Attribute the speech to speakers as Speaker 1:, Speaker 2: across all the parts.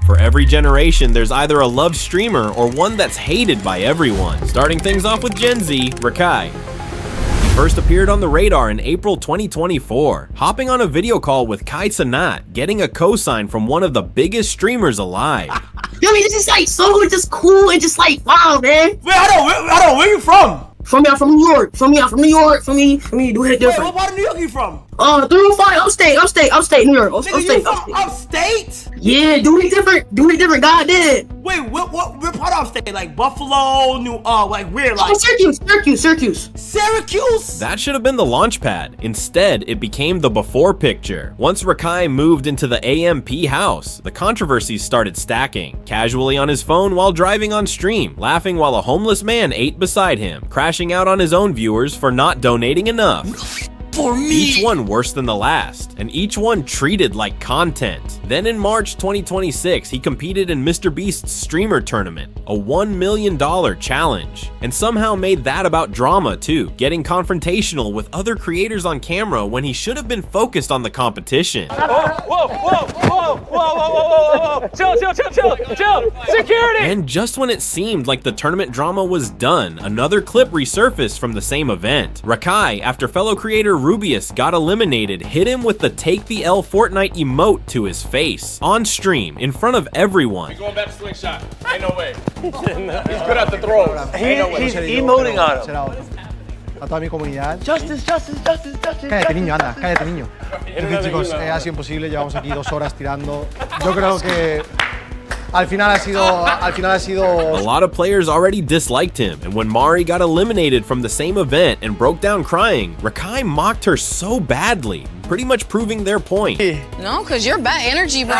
Speaker 1: For every generation, there's either a loved streamer or one that's hated by everyone. Starting things off with Gen Z, Rakai. He first appeared on the radar in April 2024, hopping on a video call with Cenat, getting a cosign from one of the biggest streamers alive.
Speaker 2: I mean, it's just like so just cool and just like wow, man.
Speaker 3: Wait, I don't. Where you from?
Speaker 2: From New York. From New York. Do it different.
Speaker 3: Wait, what part of New York you from?
Speaker 2: 305, upstate New York.
Speaker 3: Upstate?
Speaker 2: Yeah, do it different. God did.
Speaker 3: Wait, what part of upstate? Like Buffalo, like where? Like
Speaker 2: Syracuse.
Speaker 3: Syracuse?
Speaker 1: That should have been the launch pad. Instead, it became the before picture. Once Rakai moved into the AMP house, the controversies started stacking. Casually on his phone while driving on stream, laughing while a homeless man ate beside him, crashing out on his own viewers for not donating enough.
Speaker 3: For me.
Speaker 1: Each one worse than the last, and each one treated like content. Then in March 2026, he competed in MrBeast's streamer tournament, a $1 million challenge, and somehow made that about drama too, getting confrontational with other creators on camera when he should have been focused on the competition.
Speaker 4: Whoa. Chill. Security!
Speaker 1: And just when it seemed like the tournament drama was done, another clip resurfaced from the same event. Rakai, after fellow creator Rubius got eliminated, hit him with the Take the L Fortnite emote to his face, on stream, in front of everyone.
Speaker 4: We're going back to slingshot. Ain't no way. He's good at the throws. He's emoting on him.
Speaker 5: A toda mi comunidad.
Speaker 4: Justice.
Speaker 5: Cállate niño, anda, cállate niño. En fin, chicos, ha sido imposible, llevamos aquí 2 horas tirando. Yo creo que al final ha sido.
Speaker 1: A lot of players already disliked him, and when Mari got eliminated from the same event and broke down crying, Rakai mocked her so badly, pretty much proving their point.
Speaker 6: No, because you're bad energy, bro.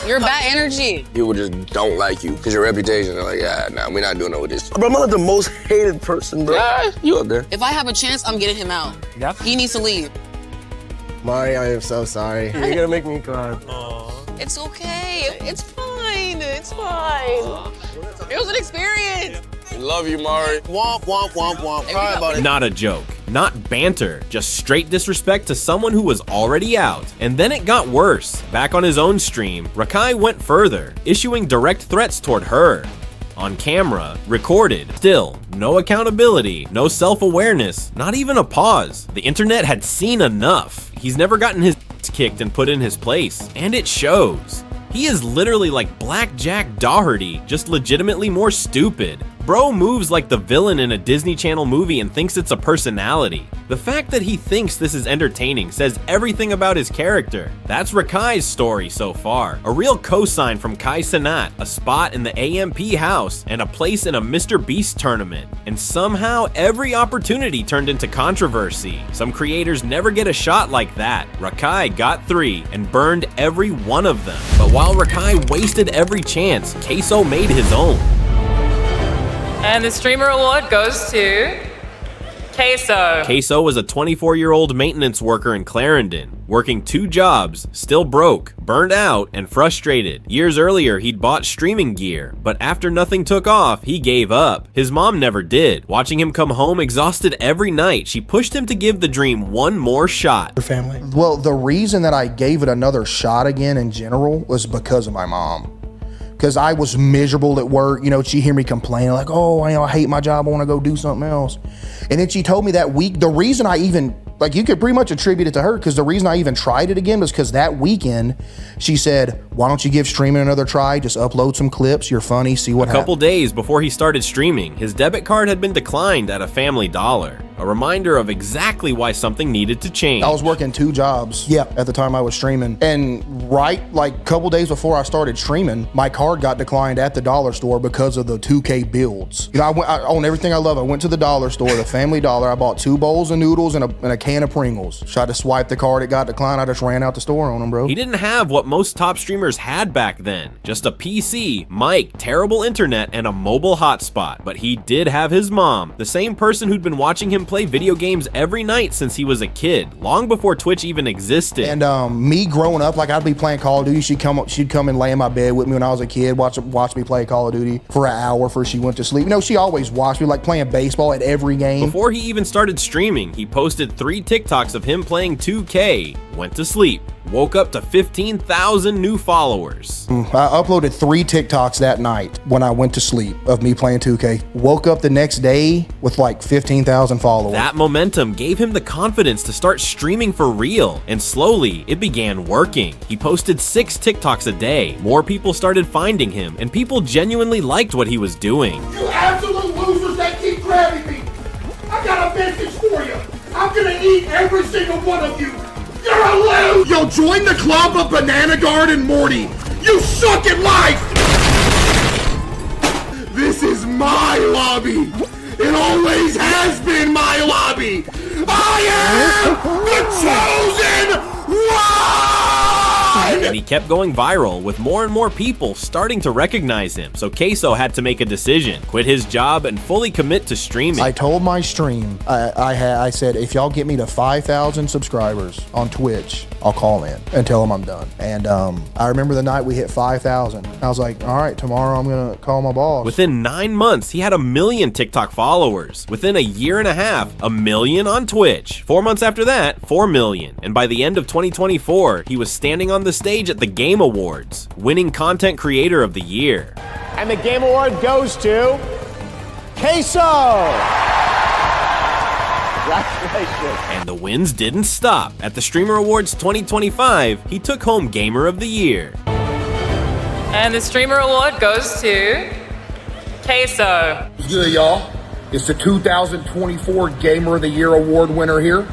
Speaker 6: You're bad energy.
Speaker 7: People just don't like you because your reputation. They're like, yeah, nah, we're not doing no with this. Bro, I'm not the most hated person, bro. You up there.
Speaker 6: If I have a chance, I'm getting him out.
Speaker 4: Yep.
Speaker 6: He needs to leave.
Speaker 7: Mari, I am so sorry. You're gonna make me cry.
Speaker 6: It's okay. It's fine. It's fine. It was an experience.
Speaker 7: Love you, Mari. Womp. Cry about it.
Speaker 1: Not a joke, not banter, just straight disrespect to someone who was already out. And then it got worse. Back on his own stream, Rakai went further, issuing direct threats toward her. On camera, recorded. Still, no accountability, no self-awareness, not even a pause. The internet had seen enough. He's never gotten his kicked and put in his place, and it shows. He is literally like Black Jack Doherty, just legitimately more stupid. Bro moves like the villain in a Disney Channel movie and thinks it's a personality. The fact that he thinks this is entertaining says everything about his character. That's Rakai's story so far. A real cosign from Cenat, a spot in the AMP house, and a place in a MrBeast tournament. And somehow every opportunity turned into controversy. Some creators never get a shot like that. Rakai got 3 and burned every one of them. But while Rakai wasted every chance, CaseOh made his own.
Speaker 8: And the streamer award goes to CaseOh.
Speaker 1: CaseOh was a 24-year-old maintenance worker in Clarendon, working 2 jobs, still broke, burned out, and frustrated. Years earlier, he'd bought streaming gear, but after nothing took off, he gave up. His mom never did. Watching him come home exhausted every night, she pushed him to give the dream one more shot.
Speaker 9: Your family? Well, the reason that I gave it another shot again in general was because of my mom. Because I was miserable at work, you know, she'd hear me complaining like, oh, I hate my job, I wanna go do something else. And then she told me that week, the reason I even, like you could pretty much attribute it to her, because the reason I even tried it again was because that weekend, she said, why don't you give streaming another try, just upload some clips, you're funny, see what happens.
Speaker 1: A couple days before he started streaming, his debit card had been declined at a Family Dollar. A reminder of exactly why something needed to change.
Speaker 9: I was working 2 jobs at the time I was streaming. And right, like a couple days before I started streaming, my card got declined at the dollar store because of the 2K builds. You know, I own everything I love. I went to the dollar store, the Family Dollar. I bought 2 bowls of noodles and a can of Pringles. Tried to swipe the card, it got declined. I just ran out the store on them, bro.
Speaker 1: He didn't have what most top streamers had back then. Just a PC, mic, terrible internet, and a mobile hotspot. But he did have his mom, the same person who'd been watching him play video games every night since he was a kid, long before Twitch even existed.
Speaker 9: And me growing up, like I'd be playing Call of Duty, she'd come and lay in my bed with me when I was a kid, watch me play Call of Duty for an hour before she went to sleep. You know, she always watched me, like playing baseball at every game.
Speaker 1: Before he even started streaming, he posted 3 TikToks of him playing 2K. went to sleep, woke up to 15,000 new followers.
Speaker 9: I uploaded 3 TikToks that night when I went to sleep of me playing 2K. Woke up the next day with like 15,000 followers.
Speaker 1: That momentum gave him the confidence to start streaming for real, and slowly it began working. He posted 6 TikToks a day. More people started finding him, and people genuinely liked what he was doing.
Speaker 10: You absolute losers that keep grabbing me! I got a message for you! I'm gonna eat every single one of you! You're a loser! Yo, join the club of Banana Guard and Morty! You suck at life! This is my lobby! It always has been my lobby! I am the chosen one!
Speaker 1: And he kept going viral, with more and more people starting to recognize him, so CaseOh had to make a decision, quit his job and fully commit to streaming.
Speaker 9: I told my stream, I said, if y'all get me to 5,000 subscribers on Twitch, I'll call in and tell them I'm done. And I remember the night we hit 5,000. I was like, all right, tomorrow I'm gonna call my boss.
Speaker 1: Within 9 months, he had 1 million TikTok followers. Within a year and a half, 1 million on Twitch. 4 months after that, 4 million. And by the end of 2024, he was standing on the stage at the Game Awards, winning Content Creator of the Year.
Speaker 11: And the Game Award goes to CaseOh! Congratulations.
Speaker 1: And the wins didn't stop. At the Streamer Awards 2025, he took home Gamer of the Year.
Speaker 8: And the Streamer Award goes to CaseOh.
Speaker 9: What's good, y'all? It's the 2024 Gamer of the Year award winner here.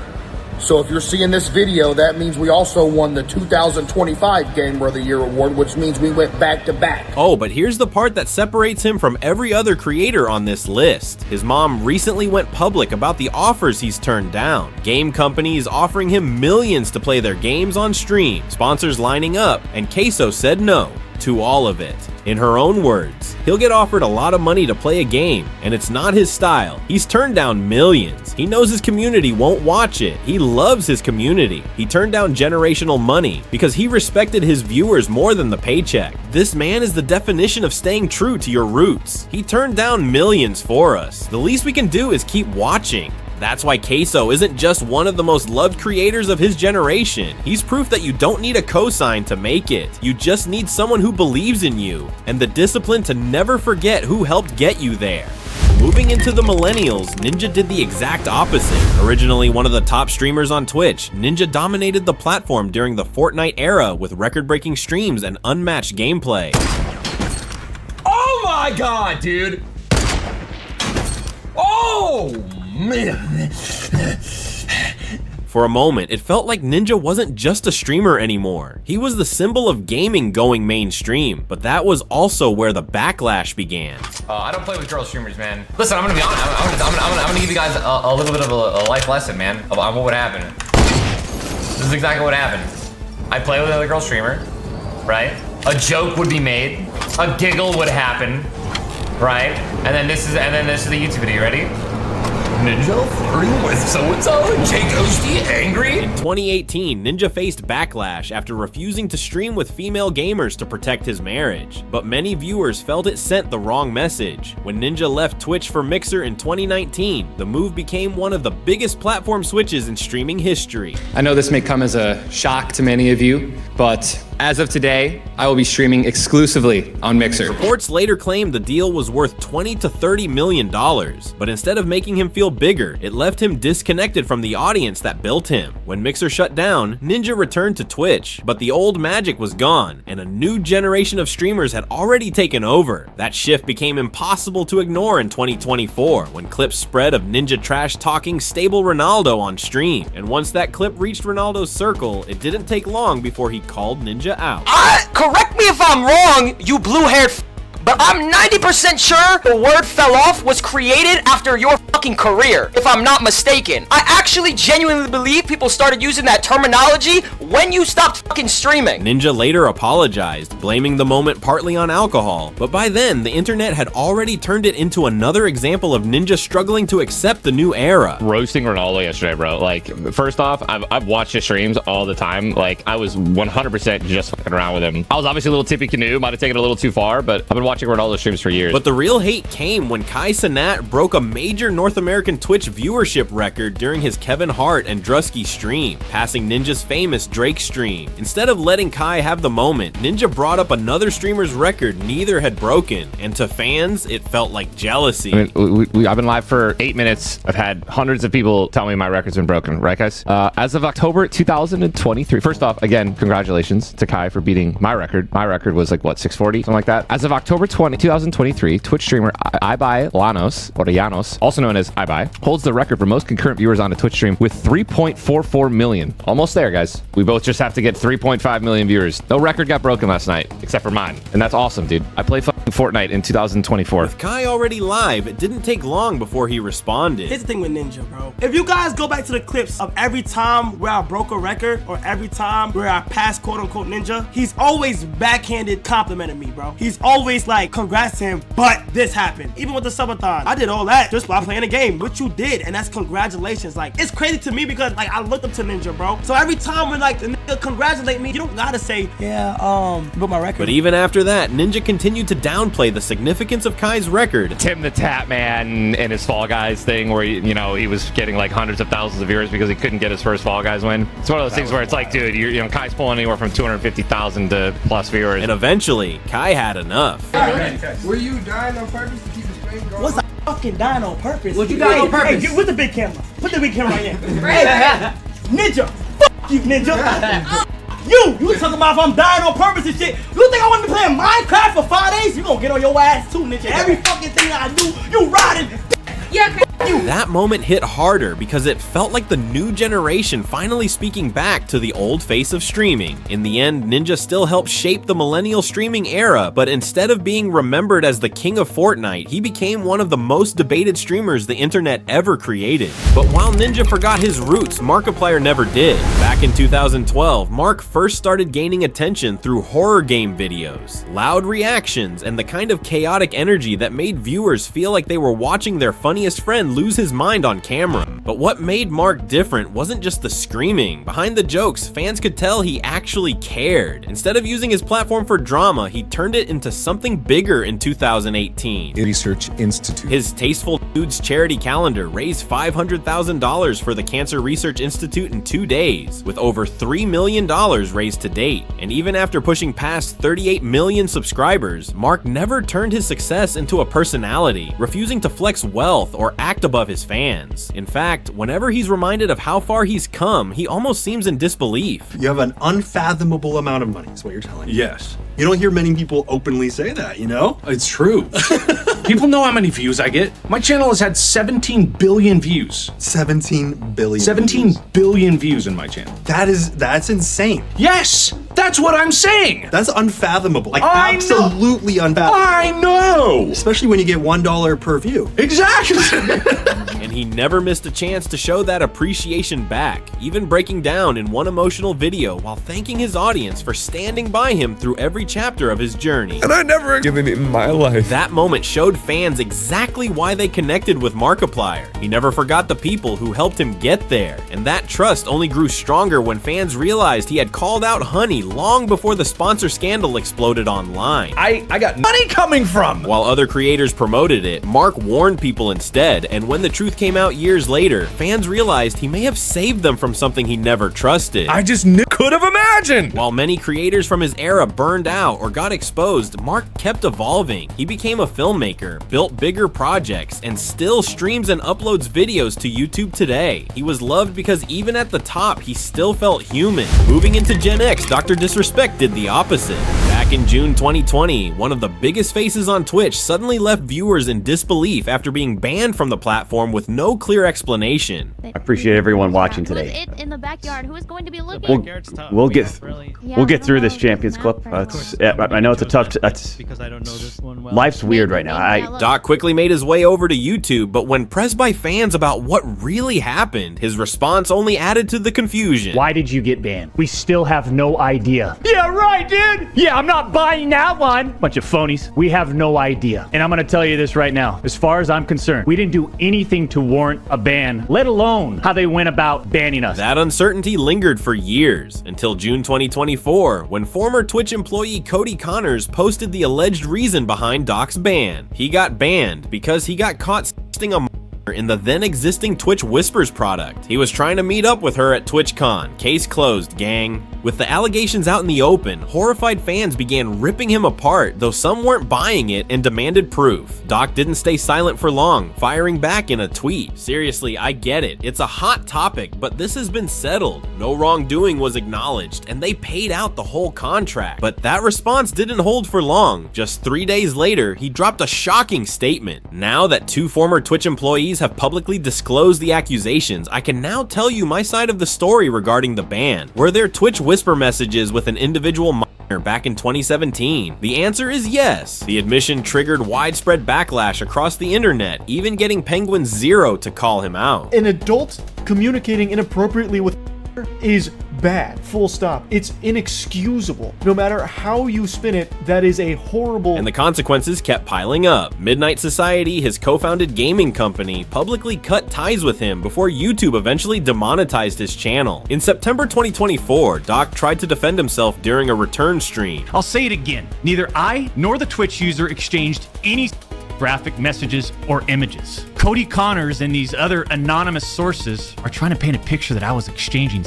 Speaker 9: So if you're seeing this video, that means we also won the 2025 Gamer of the Year award, which means we went back to back.
Speaker 1: Oh, but here's the part that separates him from every other creator on this list. His mom recently went public about the offers he's turned down. Game companies offering him millions to play their games on stream, sponsors lining up, and CaseOh said no to all of it. In her own words, he'll get offered a lot of money to play a game, and it's not his style. He's turned down millions. He knows his community won't watch it. He loves his community. He turned down generational money because he respected his viewers more than the paycheck. This man is the definition of staying true to your roots. He turned down millions for us. The least we can do is keep watching. That's why CaseOh isn't just one of the most loved creators of his generation. He's proof that you don't need a cosign to make it. You just need someone who believes in you, and the discipline to never forget who helped get you there. Moving into the Millennials, Ninja did the exact opposite. Originally one of the top streamers on Twitch, Ninja dominated the platform during the Fortnite era with record-breaking streams and unmatched gameplay.
Speaker 3: Oh my god, dude! Oh man!
Speaker 1: For a moment, it felt like Ninja wasn't just a streamer anymore. He was the symbol of gaming going mainstream, but that was also where the backlash began.
Speaker 12: I don't play with girl streamers, man. Listen, I'm gonna be honest. I'm gonna give you guys a little bit of a life lesson, man, on what would happen. This is exactly what happened. I play with another girl streamer, right? A joke would be made, a giggle would happen, right? And then this is the YouTube video. Ready? Ninja flirting with so-and-so? Jake Oshie angry?
Speaker 1: In 2018, Ninja faced backlash after refusing to stream with female gamers to protect his marriage. But many viewers felt it sent the wrong message. When Ninja left Twitch for Mixer in 2019, the move became one of the biggest platform switches in streaming history.
Speaker 13: I know this may come as a shock to many of you, but as of today, I will be streaming exclusively on Mixer.
Speaker 1: Reports later claimed the deal was worth $20 to $30 million, but instead of making him feel bigger, it left him disconnected from the audience that built him. When Mixer shut down, Ninja returned to Twitch, but the old magic was gone, and a new generation of streamers had already taken over. That shift became impossible to ignore in 2024, when clips spread of Ninja trash talking stable Ronaldo on stream. And once that clip reached Ronaldo's circle, it didn't take long before he called Ninja out.
Speaker 14: Correct me if I'm wrong, you blue-haired but I'm 90% sure the word fell off was created after your fucking career, if I'm not mistaken. I actually genuinely believe people started using that terminology when you stopped fucking streaming.
Speaker 1: Ninja later apologized, blaming the moment partly on alcohol, but by then, the internet had already turned it into another example of Ninja struggling to accept the new era.
Speaker 15: Roasting Ronaldo yesterday, bro. Like, first off, I've watched his streams all the time. Like, I was 100% just fucking around with him. I was obviously a little tippy canoe, might have taken it a little too far, but I've been watching watching Ronaldo streams for years.
Speaker 1: But the real hate came when Cenat broke a major North American Twitch viewership record during his Kevin Hart and Drusky stream, passing Ninja's famous Drake stream. Instead of letting Kai have the moment, Ninja brought up another streamer's record neither had broken, and to fans, it felt like jealousy.
Speaker 15: I mean, I've been live for 8 minutes. I've had hundreds of people tell me my record's been broken, right guys? As of October 2023, first off, again, congratulations to Kai for beating my record. My record was like, what, 640? Something like that. As of October 2023, Twitch streamer Ibai Llanos, also known as Ibai, holds the record for most concurrent viewers on a Twitch stream with 3.44 million. Almost there, guys. We both just have to get 3.5 million viewers. No record got broken last night, except for mine. And that's awesome, dude. I played fucking Fortnite in 2024.
Speaker 1: With Kai already live, it didn't take long before he responded.
Speaker 3: Here's the thing with Ninja, bro. If you guys go back to the clips of every time where I broke a record or every time where I passed quote-unquote Ninja, he's always backhanded complimenting me, bro. He's always like, congrats to him, but this happened. Even with the subathon, I did all that just by playing a game, which you did, and that's congratulations. Like, it's crazy to me because like I looked up to Ninja, bro. So every time when like the nigga congratulate me, you don't gotta say, yeah, broke my record.
Speaker 1: But even after that, Ninja continued to downplay the significance of Kai's record.
Speaker 15: Tim the Tap Man and his Fall Guys thing where, he was getting like hundreds of thousands of viewers because he couldn't get his first Fall Guys win. It's one of those things where it's like, dude, Kai's pulling anywhere from 250,000 to plus viewers.
Speaker 1: And eventually, Kai had enough.
Speaker 10: Were you dying on purpose to keep the stream going?
Speaker 3: What's I fucking dying on purpose?
Speaker 2: What you dying on purpose?
Speaker 3: Hey, with the big camera. Put the big camera right here. Hey, Ninja. Fuck you, Ninja. You talking about if I'm dying on purpose and shit. You think I want to be playing Minecraft for 5 days? You gonna get on your ass too, Ninja. Every fucking thing I do, you riding.
Speaker 6: Yeah,
Speaker 1: That moment hit harder because it felt like the new generation finally speaking back to the old face of streaming. In the end, Ninja still helped shape the millennial streaming era, but instead of being remembered as the king of Fortnite, he became one of the most debated streamers the internet ever created. But while Ninja forgot his roots, Markiplier never did. Back in 2012, Mark first started gaining attention through horror game videos, loud reactions, and the kind of chaotic energy that made viewers feel like they were watching their funniest friend lose his mind on camera. But what made Mark different wasn't just the screaming. Behind the jokes, fans could tell he actually cared. Instead of using his platform for drama, he turned it into something bigger in 2018.
Speaker 16: Research Institute.
Speaker 1: His Tasteful Dudes charity calendar raised $500,000 for the Cancer Research Institute in 2 days, with over $3 million raised to date. And even after pushing past 38 million subscribers, Mark never turned his success into a personality, refusing to flex wealth or act above his fans. In fact, whenever he's reminded of how far he's come, he almost seems in disbelief.
Speaker 17: You have an unfathomable amount of money, is what you're telling me.
Speaker 16: Yes.
Speaker 17: You don't hear many people openly say that, you know?
Speaker 16: It's true. People know how many views I get. My channel has had 17 billion views.
Speaker 17: 17 billion
Speaker 16: 17
Speaker 17: views.
Speaker 16: billion views in my channel.
Speaker 17: That's insane.
Speaker 16: Yes! That's what I'm saying!
Speaker 17: That's unfathomable. Like,
Speaker 16: I
Speaker 17: absolutely unfathomable.
Speaker 16: I know!
Speaker 17: Especially when you get $1 per view.
Speaker 16: Exactly!
Speaker 1: And he never missed a chance to show that appreciation back, even breaking down in one emotional video while thanking his audience for standing by him through every chapter of his journey.
Speaker 16: And I never given it in my life.
Speaker 1: That moment showed fans exactly why they connected with Markiplier. He never forgot the people who helped him get there, and that trust only grew stronger when fans realized he had called out Honey long before the sponsor scandal exploded online.
Speaker 16: I got money coming from!
Speaker 1: While other creators promoted it, Mark warned people instead, and when the truth came out years later, fans realized he may have saved them from something he never trusted.
Speaker 16: I just could have imagined!
Speaker 1: While many creators from his era burned out or got exposed, Mark kept evolving. He became a filmmaker, built bigger projects, and still streams and uploads videos to YouTube today. He was loved because even at the top, he still felt human. Moving into Gen X, Dr. Disrespect did the opposite. Back in June 2020, one of the biggest faces on Twitch suddenly left viewers in disbelief after being banned from the platform with no clear explanation.
Speaker 18: I appreciate everyone watching today.
Speaker 19: In the backyard, who is going to be looking?
Speaker 18: We'll get through this Champions Clip. I know it's a tough. Life's weird right now.
Speaker 1: Doc quickly made his way over to YouTube, but when pressed by fans about what really happened, his response only added to the confusion.
Speaker 11: Why did you get banned? We still have no idea. Yeah, right, dude. Yeah, I'm
Speaker 18: not buying that one. Bunch of phonies. We have no idea. And I'm going to tell you this right now. As far as I'm concerned, we didn't do anything to warrant a ban, let alone how they went about banning us.
Speaker 1: That uncertainty lingered for years until June 2024, when former Twitch employee Cody Connors posted the alleged reason behind Doc's ban. He got banned because he got caught sexting a in the then existing Twitch Whispers product. He was trying to meet up with her at TwitchCon. Case closed, gang. With the allegations out in the open, horrified fans began ripping him apart, though some weren't buying it and demanded proof. Doc didn't stay silent for long, firing back in a tweet. Seriously, I get it. It's a hot topic, but this has been settled. No wrongdoing was acknowledged, and they paid out the whole contract. But that response didn't hold for long. Just 3 days later, he dropped a shocking statement. Now that 2 former Twitch employees have publicly disclosed the accusations, I can now tell you my side of the story regarding the ban. Were there Twitch Whisper messages with an individual minor back in 2017? The answer is yes. The admission triggered widespread backlash across the internet, even getting Penguin Zero to call him out.
Speaker 5: An adult communicating inappropriately with is bad, full stop. It's inexcusable. No matter how you spin it, that is a horrible...
Speaker 1: And the consequences kept piling up. Midnight Society, his co-founded gaming company, publicly cut ties with him before YouTube eventually demonetized his channel. In September 2024, Doc tried to defend himself during a return stream.
Speaker 18: I'll say it again. Neither I nor the Twitch user exchanged any graphic messages or images. Cody Connors and these other anonymous sources are trying to paint a picture that I was exchanging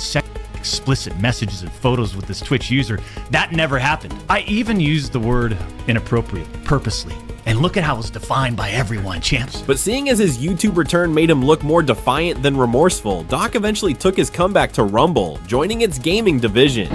Speaker 18: explicit messages and photos with this Twitch user. That never happened. I even used the word inappropriate purposely. And look at how it was defined by everyone, champs.
Speaker 1: But seeing as his YouTube return made him look more defiant than remorseful, Doc eventually took his comeback to Rumble, joining its gaming division.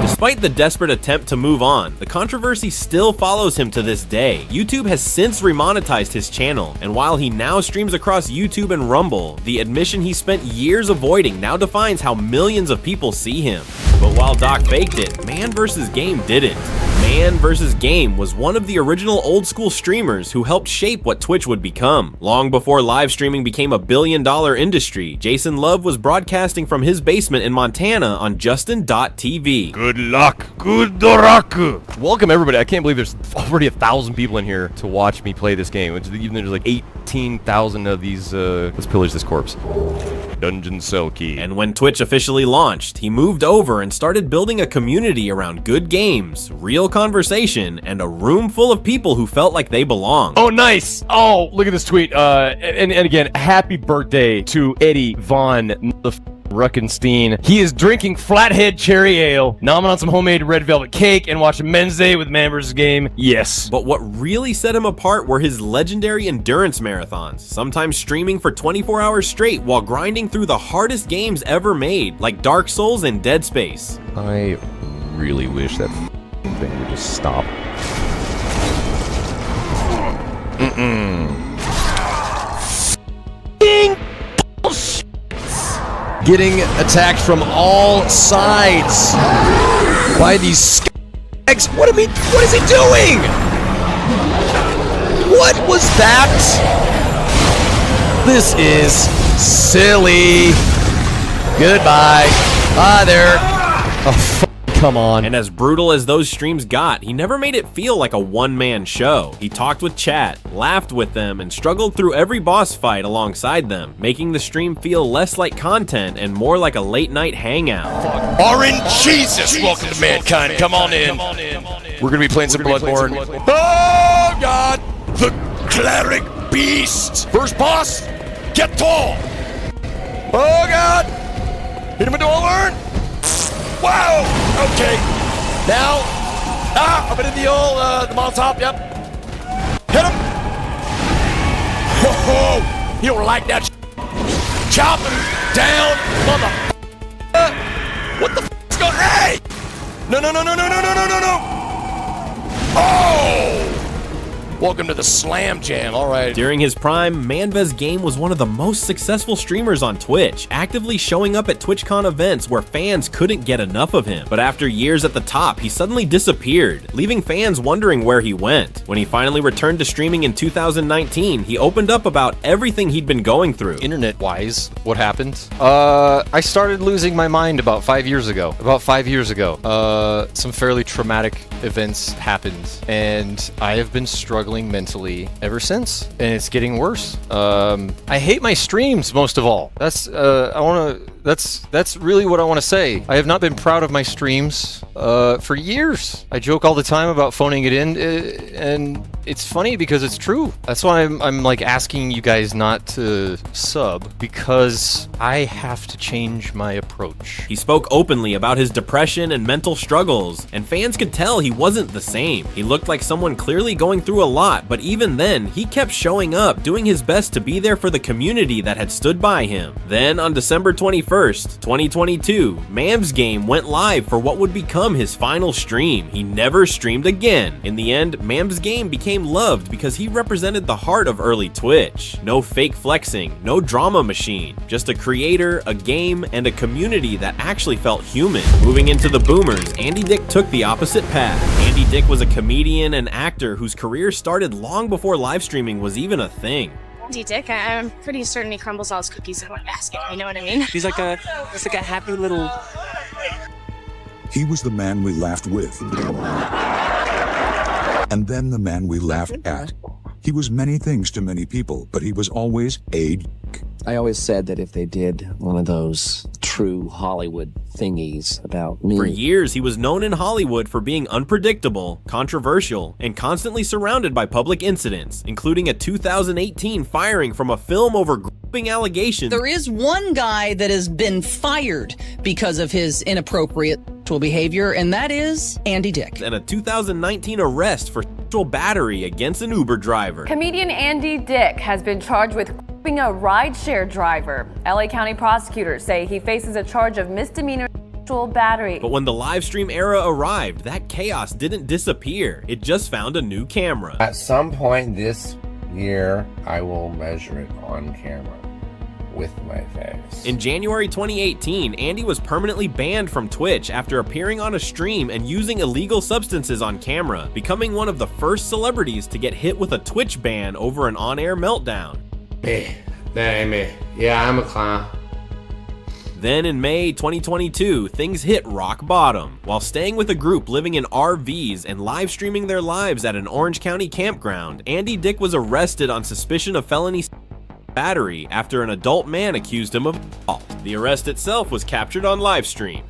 Speaker 1: Despite the desperate attempt to move on, the controversy still follows him to this day. YouTube has since remonetized his channel, and while he now streams across YouTube and Rumble, the admission he spent years avoiding now defines how millions of people see him. But while Doc faked it, MANvsGAME didn't. MANvsGAME was one of the original old school streamers who helped shape what Twitch would become. Long before live streaming became a billion-dollar industry, Jason Love was broadcasting from his basement in Montana on Justin.tv.
Speaker 20: Good luck. Good luck. Welcome everybody. I can't believe there's already 1,000 people in here to watch me play this game. Even there's like 18,000 of these. Let's pillage this corpse. Dungeon cell key.
Speaker 1: And when Twitch officially launched, he moved over and started building a community around good games, real conversation, and a room full of people who felt like they belonged.
Speaker 20: Oh, nice. Oh, look at this tweet. And again, happy birthday to Eddie Von Ruckenstein. He is drinking Flathead Cherry Ale, nomming on some homemade red velvet cake, and watching Men's Day with MANvsGAME. Yes.
Speaker 1: But what really set him apart were his legendary endurance marathons, sometimes streaming for 24 hours straight while grinding through the hardest games ever made, like Dark Souls and Dead Space.
Speaker 20: I really wish that thing would just stop. Bullshit. Getting attacked from all sides by these skags. What is he doing? What was that? This is silly. Goodbye. Bye there. Oh, come on.
Speaker 1: And as brutal as those streams got, he never made it feel like a one-man show. He talked with chat, laughed with them, and struggled through every boss fight alongside them, making the stream feel less like content and more like a late-night hangout.
Speaker 20: Orange Jesus, welcome to mankind. Come on in. We're gonna be playing some Bloodborne. Oh God! The cleric beast. First boss, get tall. Oh God! Hit him with the horn. Wow! Okay. Now, I'm in the old, the Molotov, yep. Hit him! Ho-ho! You don't like that sh**. Chop him down, mother. What the f***'s going on? Hey! No. Oh! Welcome to the Slam Jam. All right.
Speaker 1: During his prime, MANvsGAME was one of the most successful streamers on Twitch, actively showing up at TwitchCon events where fans couldn't get enough of him. But after years at the top, he suddenly disappeared, leaving fans wondering where he went. When he finally returned to streaming in 2019, he opened up about everything he'd been going through.
Speaker 21: Internet-wise, what happened? I started losing my mind about 5 years ago. Some fairly traumatic events happened, and I have been struggling mentally ever since, and it's getting worse. I hate my streams most of all. That's really what I want to say. I have not been proud of my streams for years. I joke all the time about phoning it in, and it's funny because it's true. That's why I'm like asking you guys not to sub, because I have to change my approach.
Speaker 1: He spoke openly about his depression and mental struggles, and fans could tell he wasn't the same. He looked like someone clearly going through a lot, but even then, he kept showing up, doing his best to be there for the community that had stood by him. Then, on December 21st, 2022, MANvsGAME went live for what would become his final stream. He never streamed again. In the end, MANvsGAME became loved because he represented the heart of early Twitch. No fake flexing, no drama machine, just a creator, a game, and a community that actually felt human. Moving into the boomers, Andy Dick took the opposite path. Andy Dick was a comedian and actor whose career started long before live streaming was even a thing.
Speaker 22: Andy Dick, I'm pretty certain he crumbles all his cookies in one basket, you know what I mean?
Speaker 23: He's like a happy little...
Speaker 24: He was the man we laughed with. And then the man we laughed at. He was many things to many people, but he was always a dick.
Speaker 25: I always said that if they did one of those true Hollywood thingies about me...
Speaker 1: For years, he was known in Hollywood for being unpredictable, controversial, and constantly surrounded by public incidents, including a 2018 firing from a film over grouping allegations.
Speaker 26: There is one guy that has been fired because of his inappropriate sexual behavior, and that is Andy Dick.
Speaker 1: And a 2019 arrest for sexual battery against an Uber driver.
Speaker 27: Comedian Andy Dick has been charged with being a rideshare driver. LA County prosecutors say he faces a charge of misdemeanor sexual battery.
Speaker 1: But when the live stream era arrived, that chaos didn't disappear. It just found a new camera.
Speaker 28: At some point this year, I will measure it on camera with my face.
Speaker 1: In January 2018, Andy was permanently banned from Twitch after appearing on a stream and using illegal substances on camera, becoming one of the first celebrities to get hit with a Twitch ban over an on-air meltdown.
Speaker 28: Me. That ain't me. Yeah, I'm a clown.
Speaker 1: Then in May 2022, things hit rock bottom. While staying with a group living in RVs and live streaming their lives at an Orange County campground, Andy Dick was arrested on suspicion of felony battery after an adult man accused him of assault. The arrest itself was captured on live stream.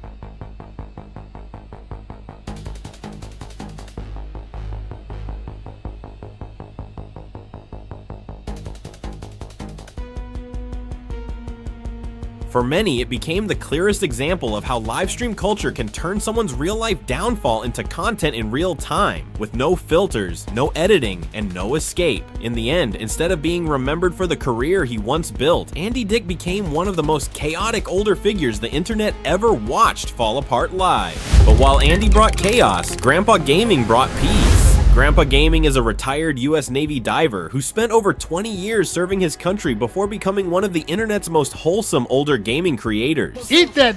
Speaker 1: For many, it became the clearest example of how livestream culture can turn someone's real-life downfall into content in real time, with no filters, no editing, and no escape. In the end, instead of being remembered for the career he once built, Andy Dick became one of the most chaotic older figures the internet ever watched fall apart live. But while Andy brought chaos, GrndpaGaming brought peace. GrndpaGaming is a retired US Navy diver who spent over 20 years serving his country before becoming one of the internet's most wholesome older gaming creators.
Speaker 10: Eat that.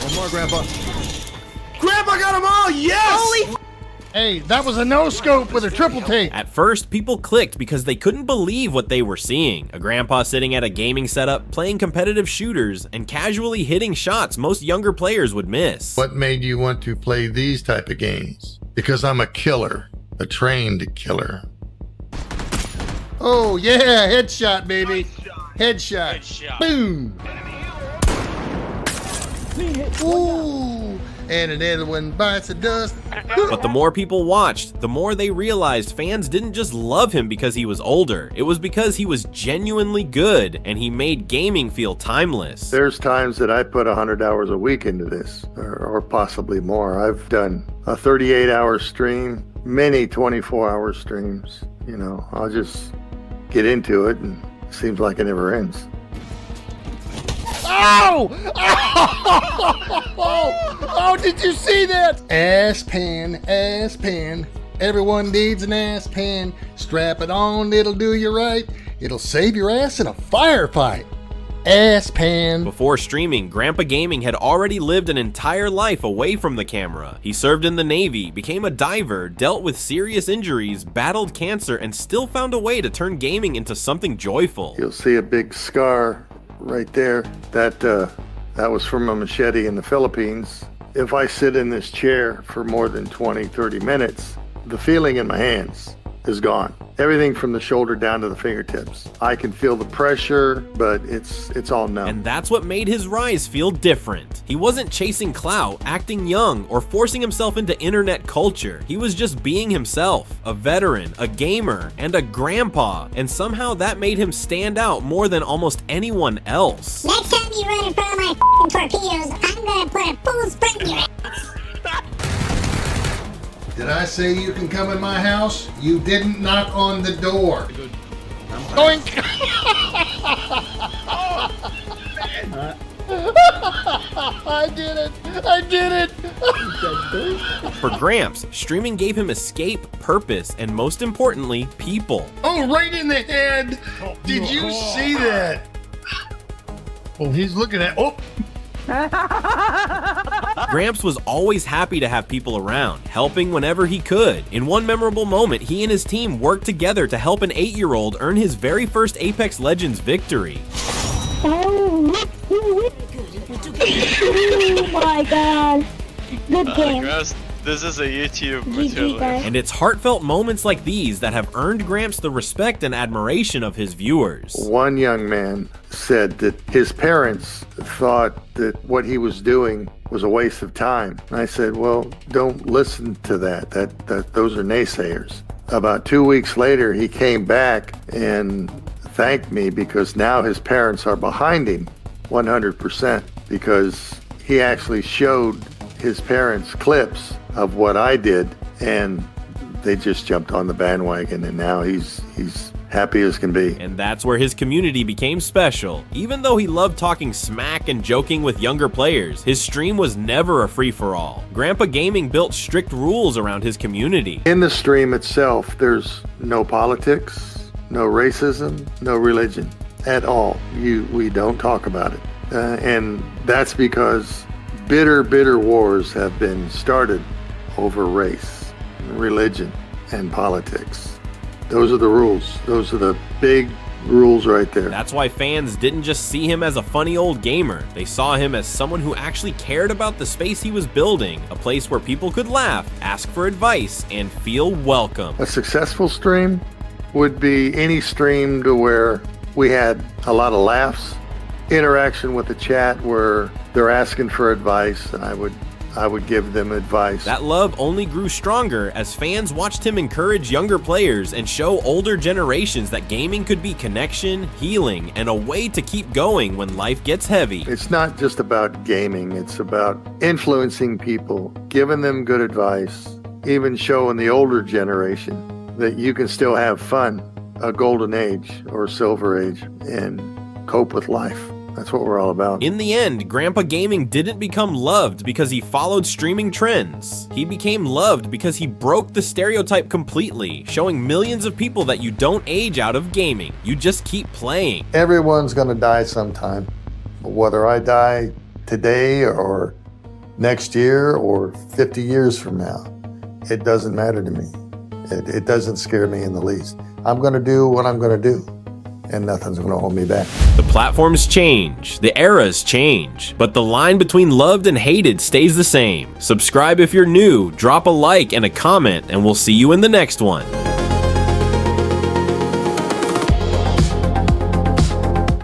Speaker 5: One more, Grandpa.
Speaker 10: Grandpa got them all. Yes.
Speaker 26: Holy.
Speaker 10: Hey, that was a no-scope with a triple take.
Speaker 1: At first, people clicked because they couldn't believe what they were seeing. A grandpa sitting at a gaming setup, playing competitive shooters, and casually hitting shots most younger players would miss.
Speaker 29: What made you want to play these type of games? Because I'm a killer, a trained killer.
Speaker 10: Oh, yeah, headshot, baby. Headshot. Boom. Ooh. And another one bites the dust.
Speaker 1: But the more people watched, the more they realized fans didn't just love him because he was older. It was because he was genuinely good, and he made gaming feel timeless.
Speaker 29: There's times that I put 100 hours a week into this, or possibly more. I've done a 38-hour stream, many 24-hour streams. You know, I'll just get into it, and it seems like it never ends.
Speaker 10: Oh! Oh! Oh, did you see that? Ass pan, Everyone needs an ass pan. Strap it on, it'll do you right. It'll save your ass in a firefight. Ass pan.
Speaker 1: Before streaming, GrndpaGaming had already lived an entire life away from the camera. He served in the Navy, became a diver, dealt with serious injuries, battled cancer, and still found a way to turn gaming into something joyful.
Speaker 29: You'll see a big scar right there. That was from a machete in the Philippines. If I sit in this chair for more than 20, 30 minutes, the feeling in my hands is gone. Everything from the shoulder down to the fingertips. I can feel the pressure, but it's all numb.
Speaker 1: And that's what made his rise feel different. He wasn't chasing clout, acting young, or forcing himself into internet culture. He was just being himself, a veteran, a gamer, and a grandpa. And somehow that made him stand out more than almost anyone else.
Speaker 2: Next time you run in front of my f***ing torpedoes, I'm gonna put a full sprint in your ass.
Speaker 10: Did I say you can come in my house? You didn't knock on the door. Oink! I did it! I did it!
Speaker 1: For Gramps, streaming gave him escape, purpose, and most importantly, people.
Speaker 10: Oh, right in the head! Did you see that? Well, he's looking at... Oh!
Speaker 1: Gramps was always happy to have people around, helping whenever he could. In one memorable moment, he and his team worked together to help an 8-year-old earn his very first Apex Legends victory.
Speaker 2: Oh my god. Good game.
Speaker 4: This is a YouTube
Speaker 2: GG, guys.
Speaker 1: And it's heartfelt moments like these that have earned Gramps the respect and admiration of his viewers.
Speaker 29: One young man said that his parents thought that what he was doing was a waste of time. And I said, well, don't listen to that. Those are naysayers. About 2 weeks later, he came back and thanked me because now his parents are behind him 100% because he actually showed his parents clips of what I did and they just jumped on the bandwagon and now he's happy as can be.
Speaker 1: And that's where his community became special. Even though he loved talking smack and joking with younger players, his stream was never a free-for-all. GrndpaGaming built strict rules around his community.
Speaker 29: In the stream itself, there's no politics, no racism, no religion at all. We don't talk about it. And that's because bitter wars have been started over race, religion, and politics. Those are the rules. Those are the big rules right there.
Speaker 1: That's why fans didn't just see him as a funny old gamer. They saw him as someone who actually cared about the space he was building, a place where people could laugh, ask for advice, and feel welcome.
Speaker 29: A successful stream would be any stream to where we had a lot of laughs, interaction with the chat where they're asking for advice and I would give them advice.
Speaker 1: That love only grew stronger as fans watched him encourage younger players and show older generations that gaming could be connection, healing, and a way to keep going when life gets heavy.
Speaker 29: It's not just about gaming, it's about influencing people, giving them good advice, even showing the older generation that you can still have fun, a golden age or silver age, and cope with life. That's what we're all about.
Speaker 1: In the end, GrndpaGaming didn't become loved because he followed streaming trends. He became loved because he broke the stereotype completely, showing millions of people that you don't age out of gaming. You just keep playing.
Speaker 29: Everyone's gonna die sometime. Whether I die today or next year or 50 years from now, it doesn't matter to me. It doesn't scare me in the least. I'm gonna do what I'm gonna do, and nothing's gonna hold me back.
Speaker 1: The platforms change, the eras change, but the line between loved and hated stays the same. Subscribe if you're new, drop a like and a comment, and we'll see you in the next one.